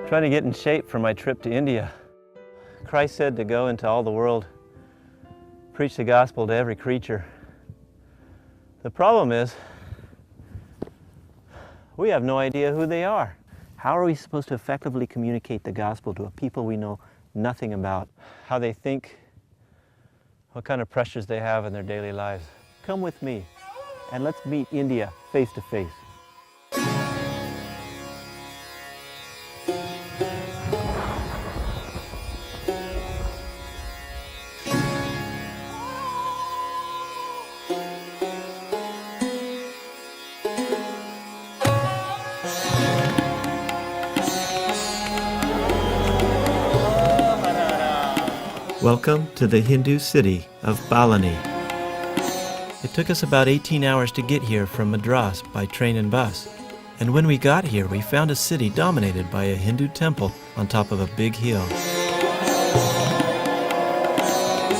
Trying to get in shape for my trip to India. Christ said to go into all the world, preach the gospel to every creature. The problem is, we have no idea who they are. How are we supposed to effectively communicate the gospel to a people we know nothing about? How they think, what kind of pressures they have in their daily lives. Come with me and let's meet India face to face. Welcome to the Hindu city of Balani. It took us about 18 hours to get here from Madras by train and bus. And when we got here, we found a city dominated by a Hindu temple on top of a big hill.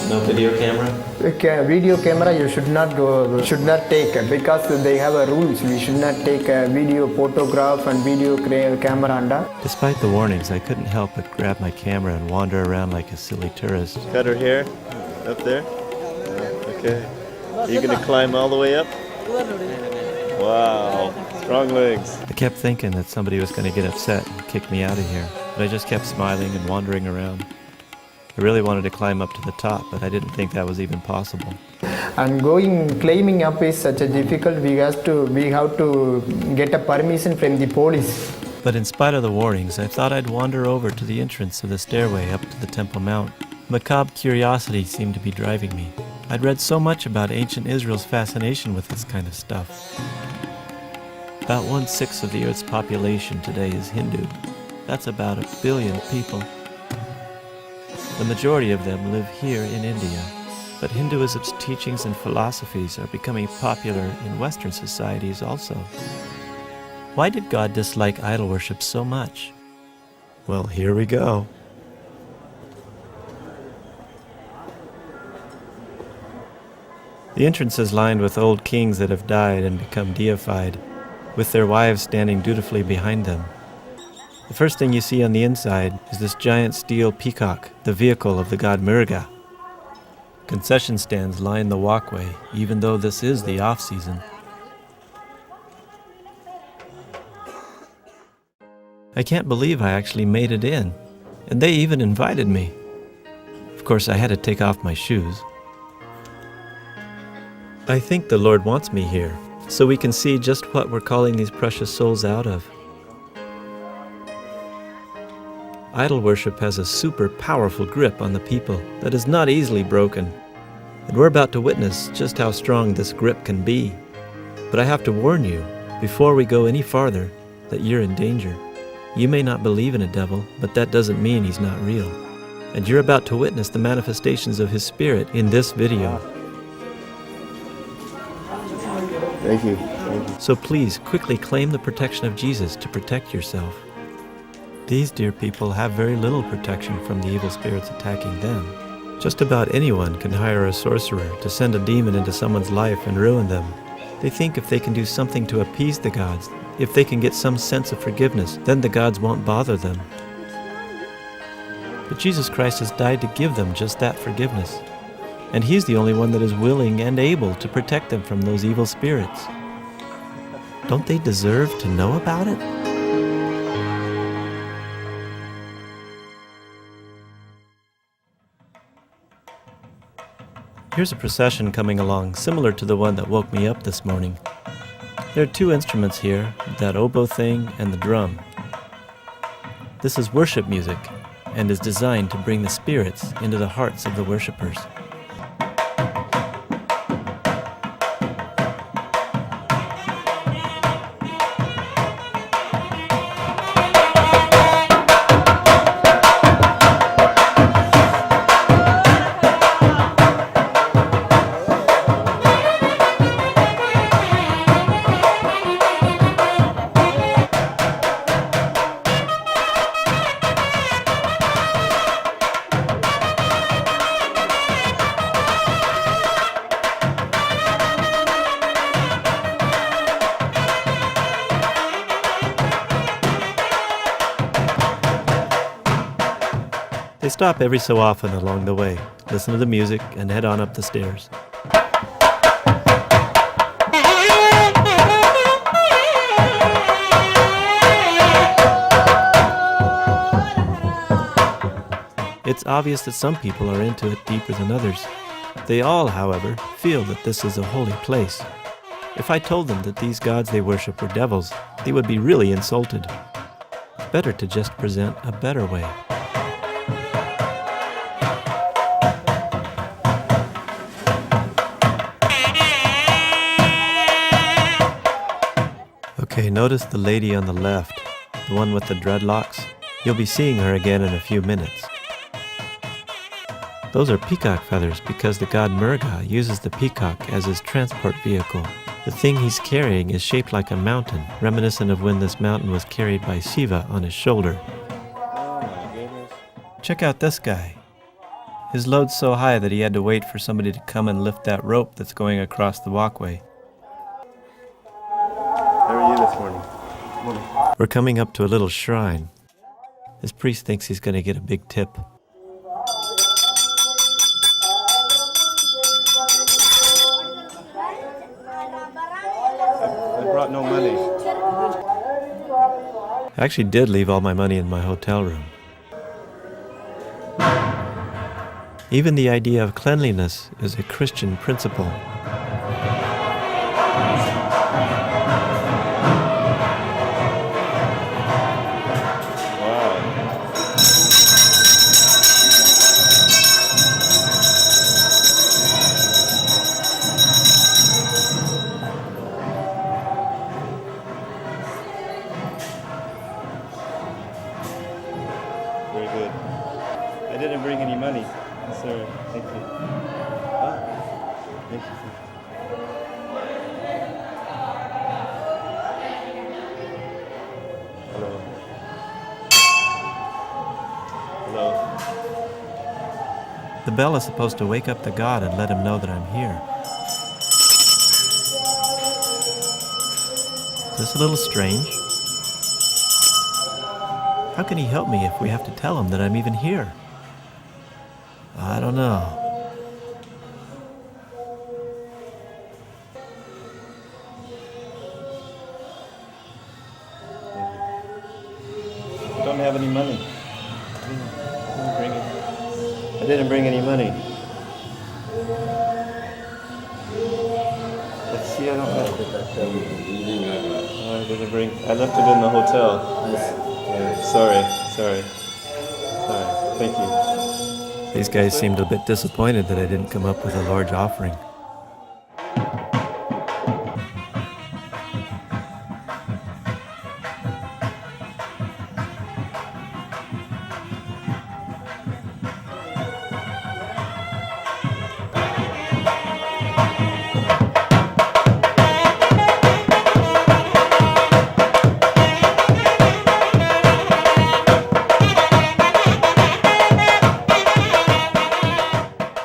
No video camera? Video camera you should not take because they have a rules. We should not take a video photograph and video camera under. Despite the warnings, I couldn't help but grab my camera and wander around like a silly tourist. Cut her hair up there? Okay. Are you going to climb all the way up? Wow, strong legs. I kept thinking that somebody was going to get upset and kick me out of here, but I just kept smiling and wandering around. I really wanted to climb up to the top, but I didn't think that was even possible. And climbing up is such a difficult. We have to get a permission from the police. But in spite of the warnings, I thought I'd wander over to the entrance of the stairway up to the Temple Mount. Macabre curiosity seemed to be driving me. I'd read so much about ancient Israel's fascination with this kind of stuff. About 1/6 of the Earth's population today is Hindu. That's about 1 billion people. The majority of them live here in India, but Hinduism's teachings and philosophies are becoming popular in Western societies also. Why did God dislike idol worship so much? Well, here we go. The entrance is lined with old kings that have died and become deified, with their wives standing dutifully behind them. The first thing you see on the inside is this giant steel peacock, the vehicle of the god Muruga. Concession stands line the walkway, even though this is the off-season. I can't believe I actually made it in, and they even invited me. Of course, I had to take off my shoes. I think the Lord wants me here, so we can see just what we're calling these precious souls out of. Idol worship has a super powerful grip on the people that is not easily broken. And we're about to witness just how strong this grip can be. But I have to warn you, before we go any farther, that you're in danger. You may not believe in a devil, but that doesn't mean he's not real. And you're about to witness the manifestations of his spirit in this video. Thank you. So please, quickly claim the protection of Jesus to protect yourself. These dear people have very little protection from the evil spirits attacking them. Just about anyone can hire a sorcerer to send a demon into someone's life and ruin them. They think if they can do something to appease the gods, if they can get some sense of forgiveness, then the gods won't bother them. But Jesus Christ has died to give them just that forgiveness. And He's the only one that is willing and able to protect them from those evil spirits. Don't they deserve to know about it? Here's a procession coming along, similar to the one that woke me up this morning. There are two instruments here, that oboe thing and the drum. This is worship music, and is designed to bring the spirits into the hearts of the worshipers. They stop every so often along the way, listen to the music, and head on up the stairs. It's obvious that some people are into it deeper than others. They all, however, feel that this is a holy place. If I told them that these gods they worship were devils, they would be really insulted. Better to just present a better way. Okay, notice the lady on the left, the one with the dreadlocks. You'll be seeing her again in a few minutes. Those are peacock feathers because the god Murga uses the peacock as his transport vehicle. The thing he's carrying is shaped like a mountain, reminiscent of when this mountain was carried by Shiva on his shoulder. Oh my goodness. Check out this guy. His load's so high that he had to wait for somebody to come and lift that rope that's going across the walkway. How are you this morning? Morning. We're coming up to a little shrine. This priest thinks he's going to get a big tip. I brought no money. I actually did leave all my money in my hotel room. Even the idea of cleanliness is a Christian principle. Very good. I didn't bring any money. Sorry. Thank you. Ah, thank you. Hello. Hello. The bell is supposed to wake up the god and let him know that I'm here. Is this a little strange? How can he help me if we have to tell him that I'm even here? I don't know. I don't have any money. I didn't bring any money. Let's see, I don't have. Oh, I didn't bring. I left it in the hotel. Sorry. Thank you. These guys seemed a bit disappointed that I didn't come up with a large offering.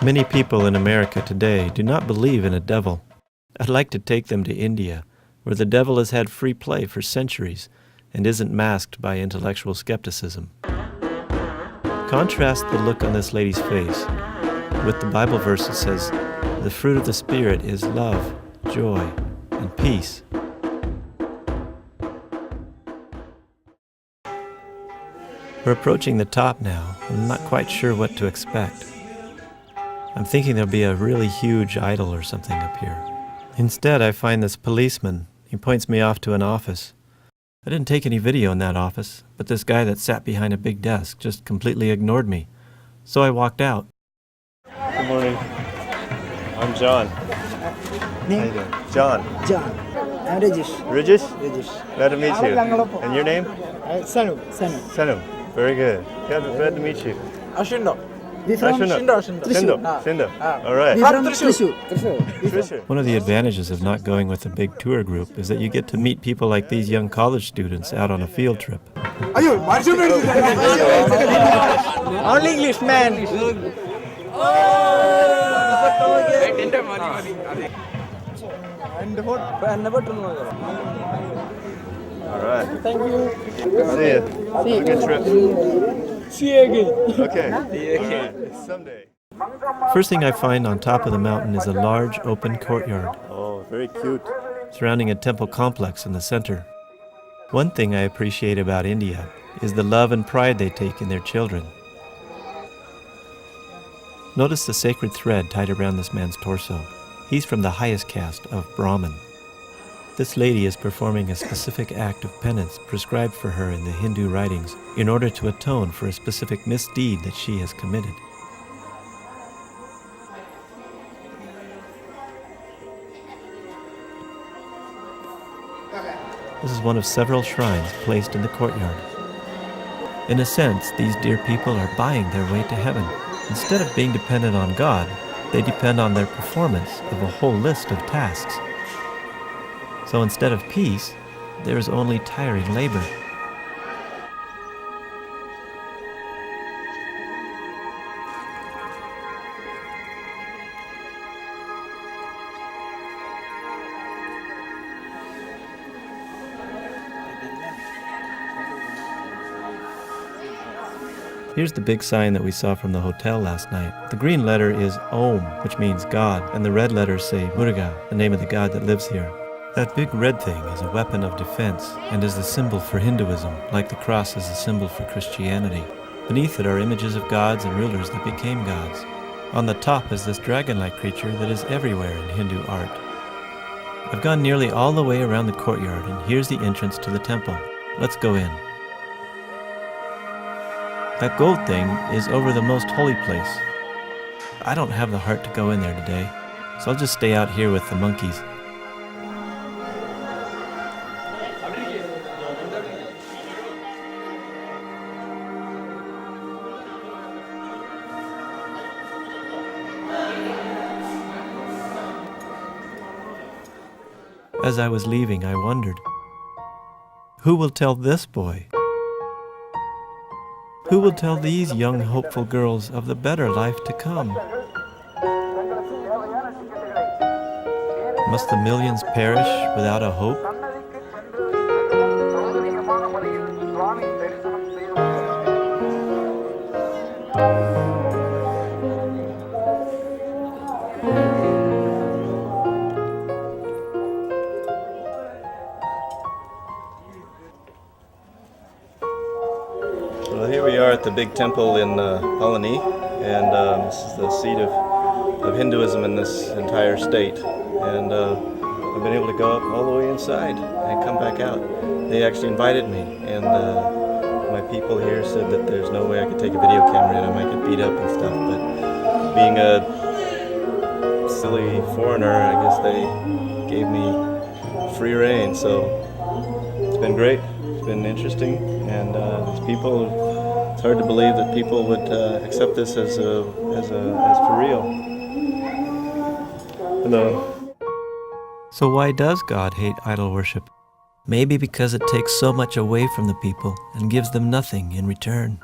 Many people in America today do not believe in a devil. I'd like to take them to India, where the devil has had free play for centuries and isn't masked by intellectual skepticism. Contrast the look on this lady's face with the Bible verse that says, "The fruit of the Spirit is love, joy, and peace." We're approaching the top now. I'm not quite sure what to expect. I'm thinking there'll be a really huge idol or something up here. Instead, I find this policeman. He points me off to an office. I didn't take any video in that office, but this guy that sat behind a big desk just completely ignored me. So I walked out. Good morning. I'm John. How you doing? John. John. I'm Regis. Regis? Regis. Glad to meet you. And your name? Sanu. Sanu. Very good. Glad to meet you. Ashindo. We from Ashindo. Thrissur. Shindo. All right. We from Thrissur. Thrissur. One of the advantages of not going with a big tour group is that you get to meet people like these young college students out on a field trip. Only English, man. All right. Thank you. See you. Have a good trip. See you again. Okay. All right. Someday. First thing I find on top of the mountain is a large open courtyard Oh, very cute. surrounding a temple complex in the center. One thing I appreciate about India is the love and pride they take in their children. Notice the sacred thread tied around this man's torso. He's from the highest caste of Brahmin. This lady is performing a specific act of penance prescribed for her in the Hindu writings in order to atone for a specific misdeed that she has committed. This is one of several shrines placed in the courtyard. In a sense, these dear people are buying their way to heaven. Instead of being dependent on God, they depend on their performance of a whole list of tasks. So instead of peace, there is only tiring labor. Here's the big sign that we saw from the hotel last night. The green letter is Om, which means God, and the red letters say Muruga, the name of the god that lives here. That big red thing is a weapon of defense and is the symbol for Hinduism, like the cross is a symbol for Christianity. Beneath it are images of gods and rulers that became gods. On the top is this dragon-like creature that is everywhere in Hindu art. I've gone nearly all the way around the courtyard, and here's the entrance to the temple. Let's go in. That gold thing is over the most holy place. I don't have the heart to go in there today, so I'll just stay out here with the monkeys. As I was leaving, I wondered, who will tell this boy? Who will tell these young, hopeful girls of the better life to come? Must the millions perish without a hope? Well, here we are at the big temple in Palani, and this is the seat of Hinduism in this entire state. And I've been able to go up all the way inside and come back out. They actually invited me, and my people here said that there's no way I could take a video camera and I might get beat up and stuff, but being a silly foreigner, I guess they gave me free reign, so it's been great. It's been interesting, and these people, it's hard to believe that people would accept this as for real. Hello. So why does God hate idol worship? Maybe because it takes so much away from the people and gives them nothing in return.